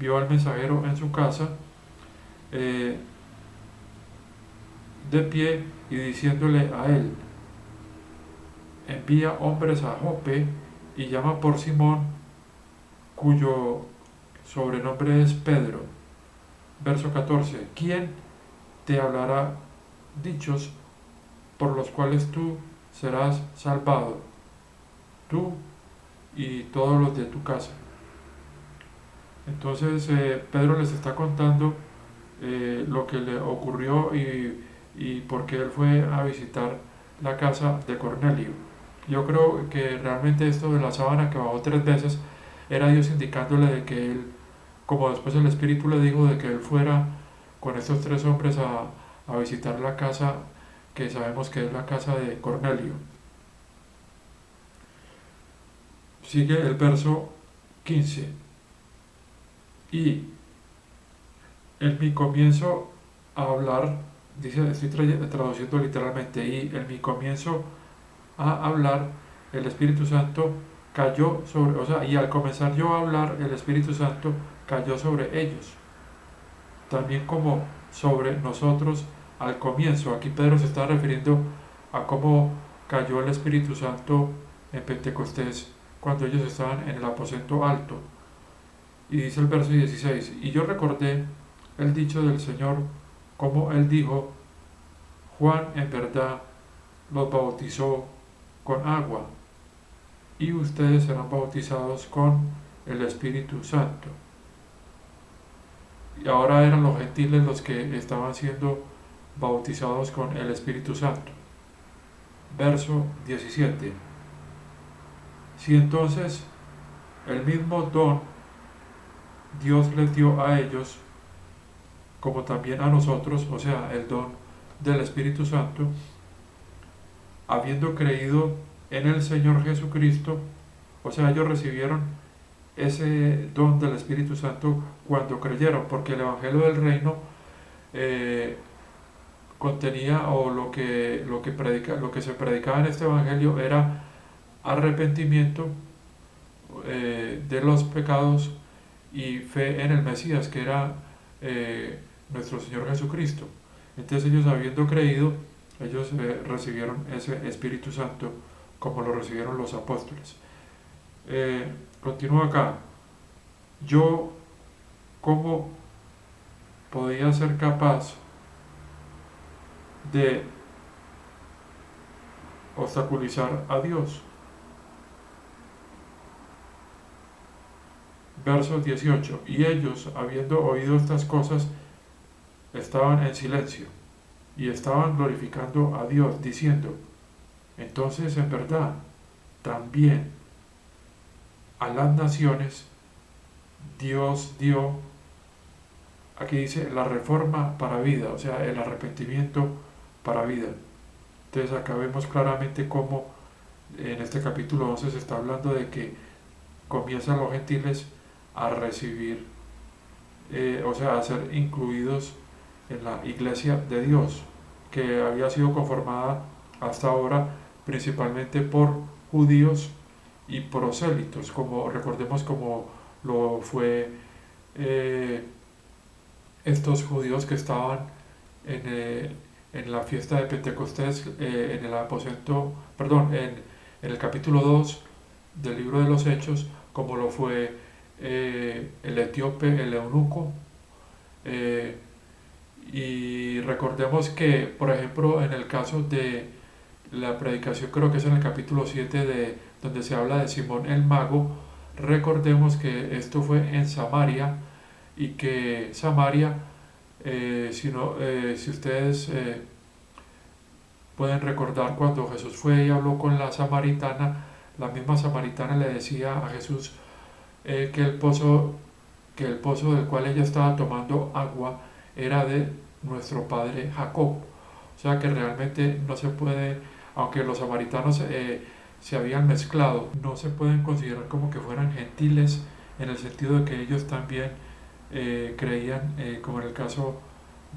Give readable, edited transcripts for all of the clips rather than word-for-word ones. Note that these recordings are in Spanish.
vio al mensajero en su casa de pie y diciéndole a él: envía hombres a Jope y llama por Simón, cuyo sobrenombre es Pedro. Verso 14: ¿Quién te hablará dichos por los cuales tú serás salvado, tú y todos los de tu casa? Entonces Pedro les está contando lo que le ocurrió y por qué él fue a visitar la casa de Cornelio. Yo creo que realmente esto de la sábana que bajó 3 veces era Dios indicándole de que él, como después el Espíritu le dijo, de que él fuera con estos 3 hombres a visitar la casa que sabemos que es la casa de Cornelio. Sigue el verso 15: y en mi comienzo a hablar, dice, estoy traduciendo literalmente, y en mi comienzo a hablar, el Espíritu Santo cayó sobre, o sea, y al comenzar yo a hablar, el Espíritu Santo cayó sobre ellos, también como sobre nosotros al comienzo. Aquí Pedro se está refiriendo a cómo cayó el Espíritu Santo en Pentecostés cuando ellos estaban en el aposento alto. Y dice el verso 16: y yo recordé el dicho del Señor, como él dijo: Juan en verdad los bautizó con agua, y ustedes serán bautizados con el Espíritu Santo. Y ahora eran los gentiles los que estaban siendo bautizados con el Espíritu Santo. Verso 17: si entonces el mismo don Dios les dio a ellos, como también a nosotros, o sea, el don del Espíritu Santo, habiendo creído en el Señor Jesucristo, o sea, ellos recibieron ese don del Espíritu Santo cuando creyeron, porque el Evangelio del Reino eh, contenía, o lo que se predicaba en este Evangelio era arrepentimiento de los pecados y fe en el Mesías, que era nuestro Señor Jesucristo. Entonces ellos, habiendo creído, ellos recibieron ese Espíritu Santo como lo recibieron los apóstoles. Continúa acá: yo, ¿cómo podía ser capaz de obstaculizar a Dios? Verso 18: y ellos, habiendo oído estas cosas, estaban en silencio y estaban glorificando a Dios, diciendo: entonces en verdad también a las naciones Dios dio, aquí dice, la reforma para vida, o sea, el arrepentimiento para vida. Entonces acá vemos claramente cómo en este capítulo 11 se está hablando de que comienzan los gentiles a recibir, o sea, a ser incluidos en la iglesia de Dios, que había sido conformada hasta ahora principalmente por judíos y prosélitos, como recordemos como lo fue estos judíos que estaban en la fiesta de Pentecostés, en el aposento, perdón, en el capítulo 2 del libro de los Hechos, como lo fue el etíope, el eunuco. Y recordemos que, por ejemplo, en el caso de la predicación, creo que es en el capítulo 7 donde se habla de Simón el mago, recordemos que esto fue en Samaria, y que Samaria, si ustedes pueden recordar, cuando Jesús fue y habló con la samaritana, la misma samaritana le decía a Jesús que el pozo del cual ella estaba tomando agua era de nuestro padre Jacob. O sea que realmente no se puede, aunque los samaritanos se habían mezclado, no se pueden considerar como que fueran gentiles, en el sentido de que ellos también creían, como en el caso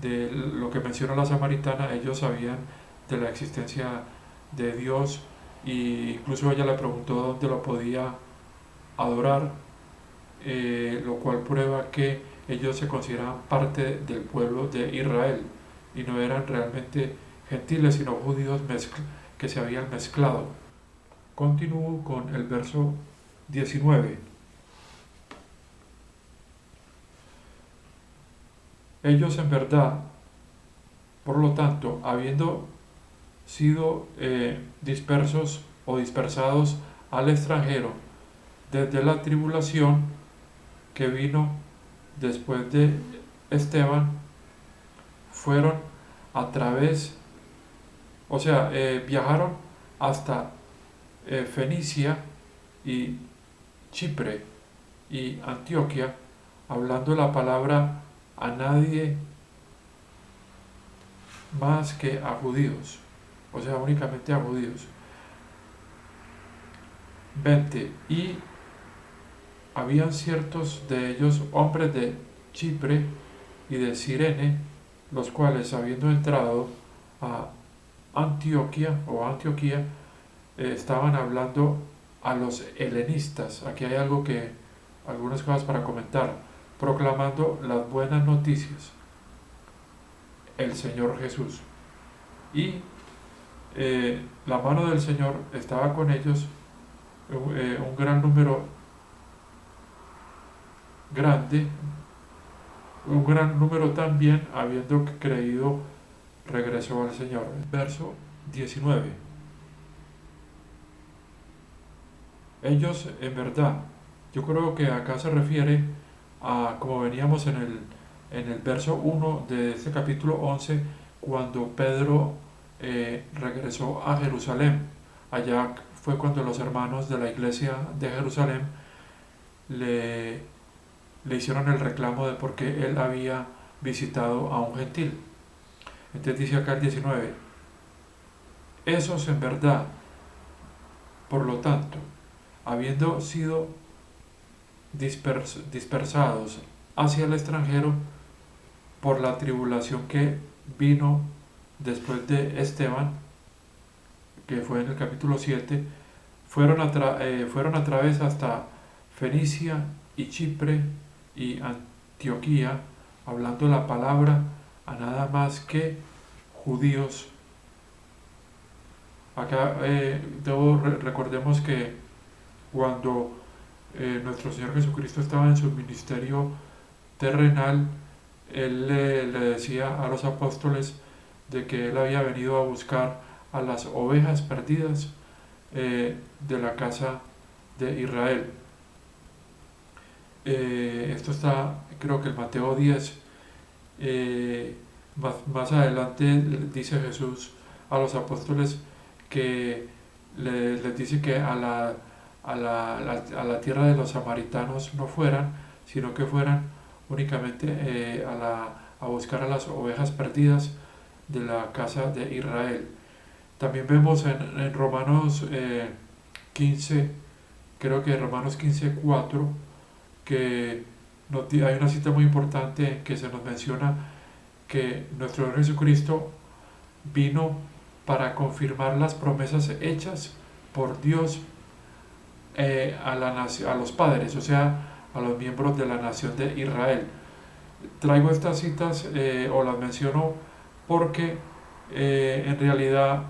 de lo que menciona la samaritana, ellos sabían de la existencia de Dios, e incluso ella le preguntó dónde lo podía adorar, lo cual prueba que ellos se consideraban parte del pueblo de Israel y no eran realmente gentiles, sino judíos que se habían mezclado. Continúo con el verso 19. Ellos en verdad, por lo tanto, habiendo sido dispersos o dispersados al extranjero desde la tribulación que vino después de Esteban, fueron a través, o sea, viajaron hasta Fenicia y Chipre y Antioquia, hablando la palabra a nadie más que a judíos, o sea, únicamente a judíos. 20. Y habían ciertos de ellos hombres de Chipre y de Cirene, los cuales, habiendo entrado a Antioquía, estaban hablando a los helenistas. Aquí hay algunas cosas para comentar, proclamando las buenas noticias, el Señor Jesús. Y la mano del Señor estaba con ellos, un gran número también, habiendo creído, regresó al Señor. Verso 19. Ellos en verdad, yo creo que acá se refiere a, como veníamos en el verso 1 de este capítulo 11, cuando Pedro regresó a Jerusalén. Allá fue cuando los hermanos de la iglesia de Jerusalén le hicieron el reclamo de por qué él había visitado a un gentil. Entonces dice acá el 19, esos en verdad, por lo tanto, habiendo sido dispersados hacia el extranjero por la tribulación que vino después de Esteban, que fue en el capítulo 7, fueron a través hasta Fenicia y Chipre y Antioquía, hablando la palabra a nada más que judíos. Acá recordemos que cuando nuestro Señor Jesucristo estaba en su ministerio terrenal, Él le decía a los apóstoles de que Él había venido a buscar a las ovejas perdidas de la casa de Israel. Esto está, creo que en Mateo 10. Más adelante dice Jesús a los apóstoles que les dice que a la tierra de los samaritanos no fueran, sino que fueran únicamente a buscar a las ovejas perdidas de la casa de Israel. También vemos en Romanos 15, creo que Romanos 15:4, que hay una cita muy importante que se nos menciona que nuestro Señor Jesucristo vino para confirmar las promesas hechas por Dios a los padres, o sea, a los miembros de la nación de Israel. Traigo estas citas o las menciono porque en realidad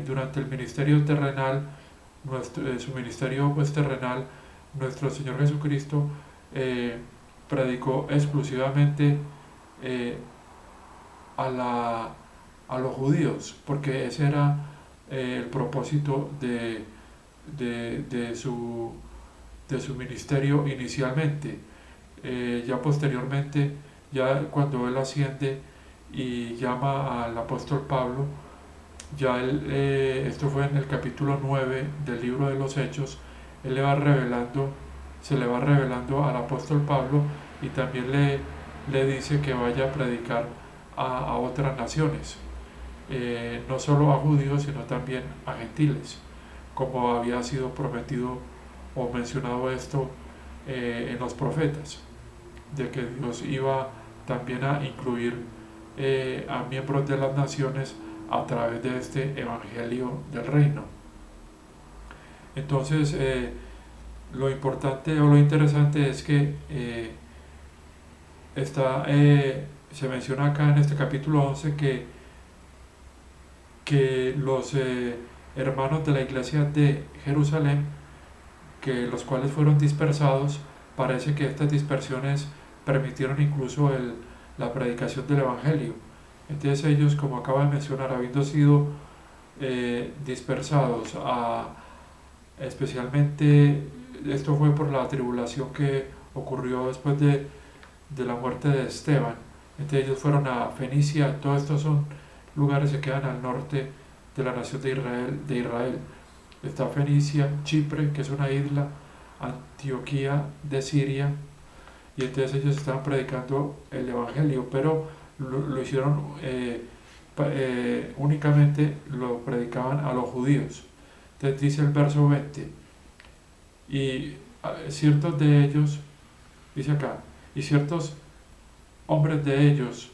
durante el ministerio terrenal, su ministerio terrenal, nuestro Señor Jesucristo predicó exclusivamente a los judíos, porque ese era el propósito de su ministerio inicialmente. Ya posteriormente, ya cuando él asciende y llama al apóstol Pablo, ya esto fue en el capítulo 9 del libro de los Hechos, él se le va revelando al apóstol Pablo y también le dice que vaya a predicar a otras naciones, no solo a judíos, sino también a gentiles, como había sido prometido o mencionado esto en los profetas, de que Dios iba también a incluir a miembros de las naciones a través de este evangelio del reino. Entonces lo importante o lo interesante es que se menciona acá en este capítulo 11 que los hermanos de la iglesia de Jerusalén, que los cuales fueron dispersados, parece que estas dispersiones permitieron incluso la predicación del Evangelio. Entonces ellos, como acaba de mencionar, habiendo sido dispersados especialmente esto fue por la tribulación que ocurrió después de la muerte de Esteban. Entonces ellos fueron a Fenicia. Todos estos son lugares que quedan al norte de la nación de Israel. Está Fenicia, Chipre, que es una isla, Antioquía de Siria, y entonces ellos estaban predicando el Evangelio, pero lo hicieron únicamente lo predicaban a los judíos. Entonces dice el verso 20, y ciertos de ellos, dice acá, y ciertos hombres de ellos,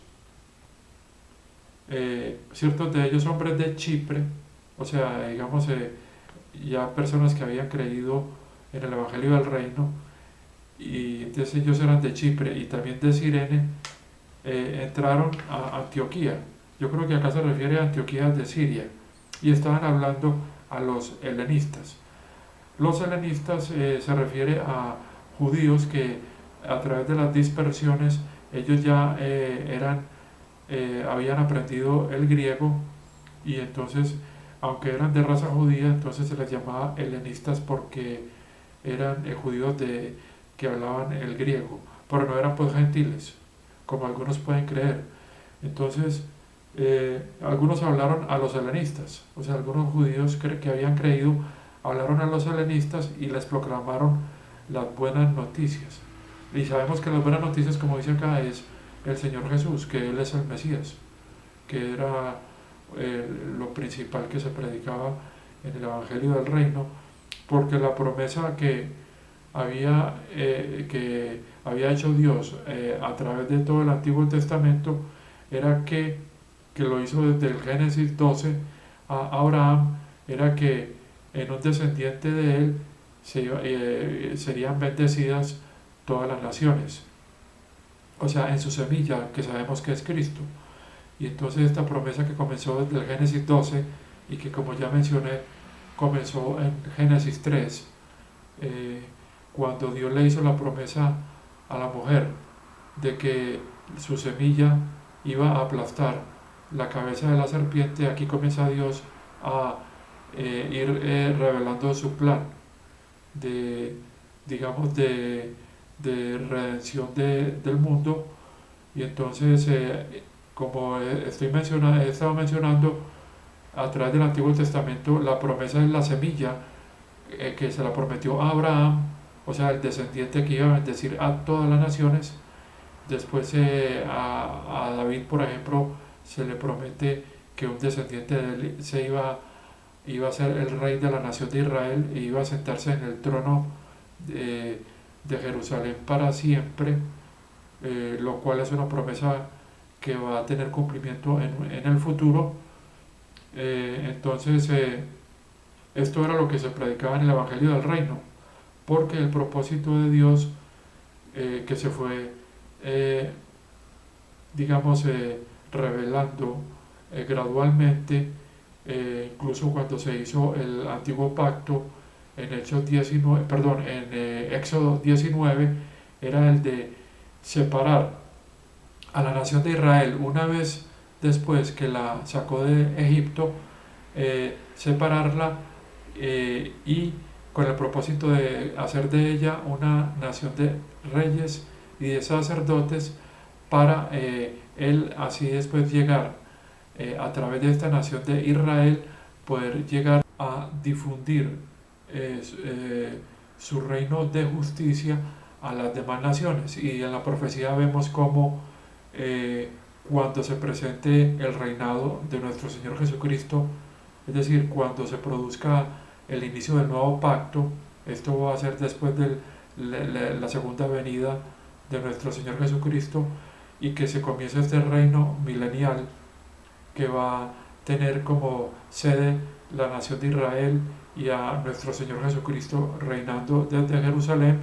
hombres de Chipre, o sea, digamos, ya personas que habían creído en el Evangelio del Reino, y entonces ellos eran de Chipre y también de Cirene, entraron a Antioquía. Yo creo que acá se refiere a Antioquía de Siria, y estaban hablando a los helenistas. Los helenistas se refiere a judíos que a través de las dispersiones ellos ya habían aprendido el griego, y entonces, aunque eran de raza judía, entonces se les llamaba helenistas porque eran judíos que hablaban el griego, pero no eran pues gentiles, como algunos pueden creer. Entonces, algunos hablaron a los helenistas, o sea, algunos judíos que habían creído hablaron a los helenistas y les proclamaron las buenas noticias. Y sabemos que las buenas noticias, como dice acá, es el Señor Jesús, que Él es el Mesías, que era lo principal que se predicaba en el Evangelio del Reino, porque la promesa que había hecho Dios a través de todo el Antiguo Testamento era que lo hizo desde el Génesis 12 a Abraham, era que en un descendiente de él serían bendecidas todas las naciones, o sea, en su semilla, que sabemos que es Cristo. Y entonces esta promesa que comenzó desde el Génesis 12 y que, como ya mencioné, comenzó en Génesis 3, cuando Dios le hizo la promesa a la mujer de que su semilla iba a aplastar la cabeza de la serpiente. Aquí comienza Dios a ir revelando su plan de, digamos, de redención del mundo. Y entonces, como he estado mencionando, a través del Antiguo Testamento la promesa es la semilla que se la prometió a Abraham, o sea, el descendiente que iba a bendecir a todas las naciones. Después a David, por ejemplo, se le promete que un descendiente de él iba a ser el rey de la nación de Israel e iba a sentarse en el trono de Jerusalén para siempre, lo cual es una promesa que va a tener cumplimiento en el futuro. Entonces, esto era lo que se predicaba en el Evangelio del Reino, porque el propósito de Dios, que se fue, digamos, revelando gradualmente, incluso cuando se hizo el antiguo pacto en Éxodo 19, era el de separar a la nación de Israel una vez después que la sacó de Egipto, separarla, y con el propósito de hacer de ella una nación de reyes y de sacerdotes, para él así después llegar, a través de esta nación de Israel, poder llegar a difundir su reino de justicia a las demás naciones. Y en la profecía vemos cómo cuando se presente el reinado de nuestro Señor Jesucristo, es decir, cuando se produzca el inicio del nuevo pacto, esto va a ser después de la segunda venida de nuestro Señor Jesucristo, y que se comience este reino milenial que va a tener como sede la nación de Israel y a nuestro Señor Jesucristo reinando desde Jerusalén,